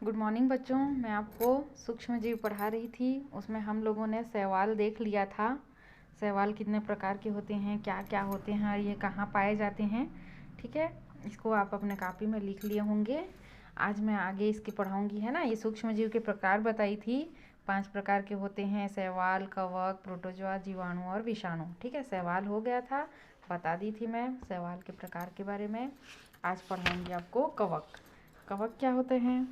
Good morning बच्चों। मैं आपको सूक्ष्म जीव पढ़ा रही थी। उसमें हम लोगों ने शैवाल देख लिया था। शैवाल कितने प्रकार के होते हैं, क्या क्या होते हैं और ये कहाँ पाए जाते हैं। ठीक है, इसको आप अपने कॉपी में लिख लिए होंगे। आज मैं आगे इसकी पढ़ाऊँगी, है ना। ये सूक्ष्म जीव के प्रकार बताई थी। 5 प्रकार के होते हैं: शैवाल, कवक, प्रोटोजोआ, जीवाणु और विषाणु। ठीक है, शैवाल हो गया था, बता दी थी मैं शैवाल के प्रकार के बारे में। आज पढ़ाऊँगी आपको कवक। कवक क्या होते हैं?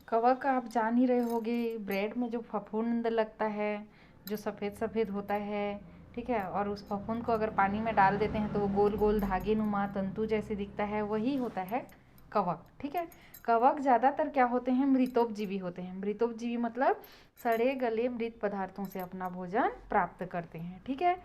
कवक आप जान ही रहे होगे, ब्रेड में जो फफूंद लगता है, जो सफ़ेद सफ़ेद होता है। ठीक है, और उस फफूंद को अगर पानी में डाल देते हैं तो वो गोल गोल धागे नुमा तंतु जैसे दिखता है, वही होता है कवक। ठीक है, कवक ज़्यादातर क्या होते हैं? मृतोपजीवी होते हैं। मृतोपजीवी मतलब सड़े गले मृत पदार्थों से अपना भोजन प्राप्त करते हैं। ठीक है,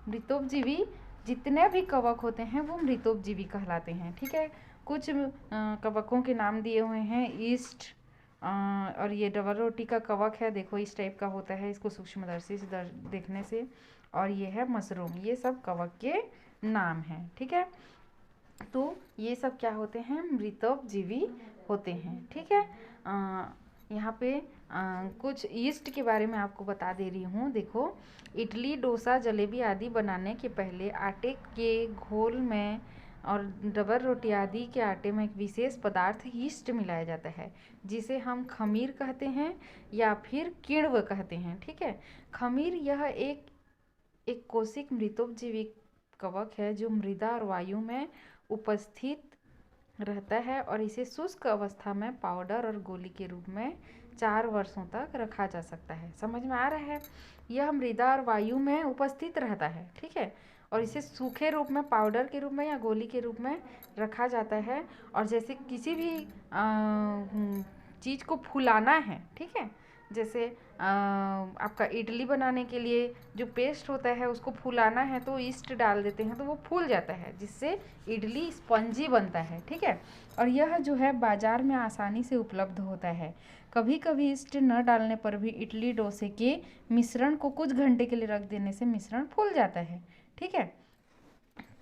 मृतोपजीवी जितने भी कवक होते हैं वो मृतोपजीवी कहलाते हैं। ठीक है, कुछ कवकों के नाम दिए हुए हैं: ईस्ट, और ये डबल रोटी का कवक है, देखो इस टाइप का होता है इसको सूक्ष्मदर्शी से देखने से। और ये है मशरूम। ये सब कवक के नाम हैं। ठीक है, तो ये सब क्या होते हैं? मृतोपजीवी होते हैं। ठीक है, यहाँ पे कुछ ईस्ट के बारे में आपको बता दे रही हूँ। देखो, इडली, डोसा, जलेबी आदि बनाने के पहले आटे के घोल में और डबल रोटी आदि के आटे में एक विशेष पदार्थ ईस्ट मिलाया जाता है, जिसे हम खमीर कहते हैं या फिर किण्व कहते हैं। ठीक है, खमीर यह एक कोशिक मृतोपजीवी कवक है जो मृदा और वायु में उपस्थित रहता है और इसे शुष्क अवस्था में पाउडर और गोली के रूप में 4 वर्षों तक रखा जा सकता है। समझ में आ रहा है? यह मृदा और वायु में उपस्थित रहता है। ठीक है, और इसे सूखे रूप में, पाउडर के रूप में या गोली के रूप में रखा जाता है। और जैसे किसी भी चीज़ को फुलाना है, ठीक है, जैसे आपका इडली बनाने के लिए जो पेस्ट होता है उसको फुलाना है तो ईस्ट डाल देते हैं तो वो फूल जाता है, जिससे इडली स्पंजी बनता है। ठीक है, और यह जो है बाज़ार में आसानी से उपलब्ध होता है। कभी कभी ईस्ट न डालने पर भी इडली डोसे के मिश्रण को कुछ घंटे के लिए रख देने से मिश्रण फूल जाता है। ठीक है,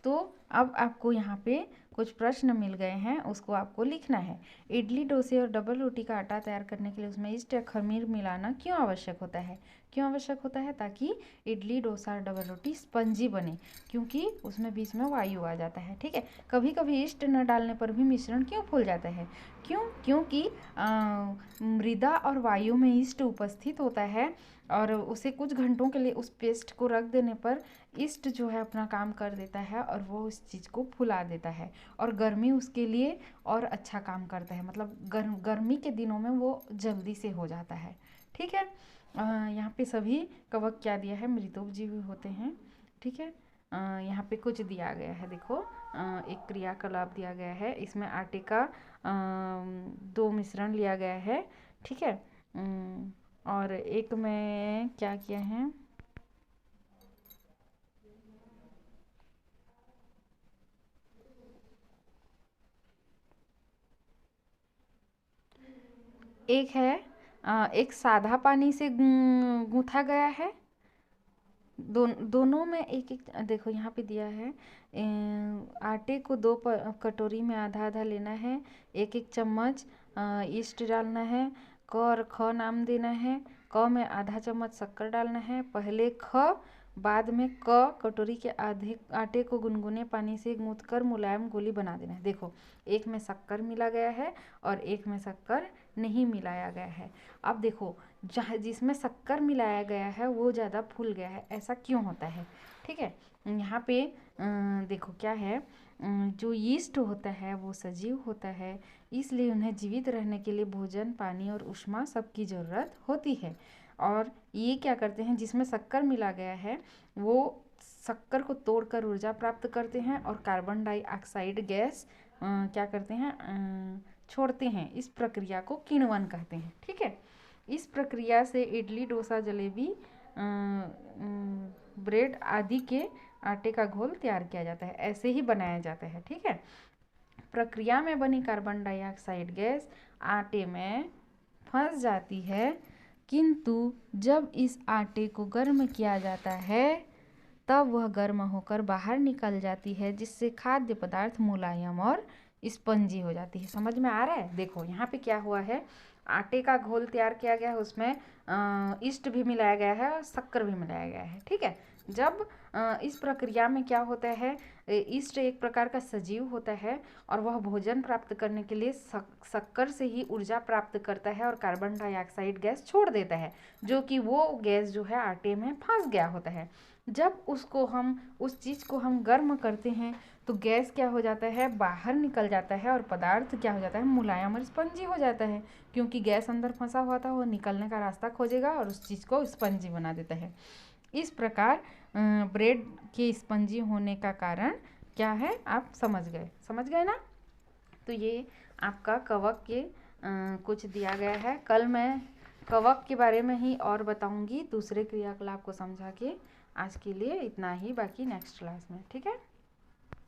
तो अब आपको यहाँ पे कुछ प्रश्न मिल गए हैं, उसको आपको लिखना है। इडली, डोसे और डबल रोटी का आटा तैयार करने के लिए उसमें ईस्ट या खमीर मिलाना क्यों आवश्यक होता है? क्यों आवश्यक होता है? ताकि इडली, डोसा और डबल रोटी स्पंजी बने, क्योंकि उसमें बीच में वायु आ जाता है। ठीक है, कभी कभी ईस्ट न डालने पर भी मिश्रण क्यों फूल जाता है? क्योंकि मृदा और वायु में ईस्ट उपस्थित होता है और उसे कुछ घंटों के लिए उस पेस्ट को रख देने पर ईस्ट जो है अपना काम कर देता है और वो उस चीज़ को फुला देता है, और गर्मी उसके लिए और अच्छा काम करता है। मतलब गर्मी के दिनों में वो जल्दी से हो जाता है। ठीक है, यहाँ पे सभी कवक क्या दिया है? मृतोपजीवी होते हैं। ठीक है, यहाँ पे कुछ दिया गया है, देखो, एक क्रियाकलाप दिया गया है। इसमें आटे का 2 मिश्रण लिया गया है। ठीक है, और एक में क्या किया है, एक है एक सादा पानी से गूँथा गया है। दोनों में एक एक, देखो यहाँ पे दिया है, आटे को 2 कटोरी में आधा आधा लेना है, एक एक चम्मच ईस्ट डालना है, क और ख नाम देना है। क में आधा चम्मच शक्कर डालना है, पहले ख बाद में क कटोरी के आधे आटे को गुनगुने पानी से गूँथकर मुलायम गोली बना देना है। देखो, एक में शक्कर मिला गया है और एक में शक्कर नहीं मिलाया गया है। अब देखो, जहाँ जिसमें शक्कर मिलाया गया है वो ज़्यादा फूल गया है, ऐसा क्यों होता है? ठीक है, यहाँ पे देखो क्या है, जो यीस्ट होता है वो सजीव होता है, इसलिए उन्हें जीवित रहने के लिए भोजन, पानी और ऊष्मा सबकी ज़रूरत होती है। और ये क्या करते हैं, जिसमें शक्कर मिला गया है वो शक्कर को तोड़कर ऊर्जा प्राप्त करते हैं और कार्बन डाइऑक्साइड गैस क्या करते हैं, छोड़ते हैं। इस प्रक्रिया को किण्वन कहते हैं। ठीक है, इस प्रक्रिया से इडली, डोसा, जलेबी, ब्रेड आदि के आटे का घोल तैयार किया जाता है, ऐसे ही बनाया जाता है। ठीक है, प्रक्रिया में बनी कार्बन डाइऑक्साइड गैस आटे में फंस जाती है, किंतु जब इस आटे को गर्म किया जाता है तब वह गर्म होकर बाहर निकल जाती है, जिससे खाद्य पदार्थ मुलायम और स्पंजी हो जाती है। समझ में आ रहा है? देखो यहाँ पे क्या हुआ है, आटे का घोल तैयार किया गया है, उसमें ईस्ट भी मिलाया गया है और शक्कर भी मिलाया गया है। ठीक है, जब इस प्रक्रिया में क्या होता है, ईस्ट एक प्रकार का सजीव होता है और वह भोजन प्राप्त करने के लिए शक्कर से ही ऊर्जा प्राप्त करता है और कार्बन डाइऑक्साइड गैस छोड़ देता है, जो कि वो गैस जो है आटे में फंस गया होता है। जब उस चीज़ को हम गर्म करते हैं तो गैस क्या हो जाता है, बाहर निकल जाता है और पदार्थ क्या हो जाता है, मुलायम और स्पंजी हो जाता है। क्योंकि गैस अंदर फंसा हुआ था, वो निकलने का रास्ता खोजेगा और उस चीज़ को स्पंजी बना देता है। इस प्रकार ब्रेड के स्पंजी होने का कारण क्या है, आप समझ गए ना? तो ये आपका कवक के कुछ दिया गया है। कल मैं कवक के बारे में ही और बताऊंगी दूसरे क्रियाकलाप को समझा के। आज के लिए इतना ही, बाकी नेक्स्ट क्लास में। ठीक है।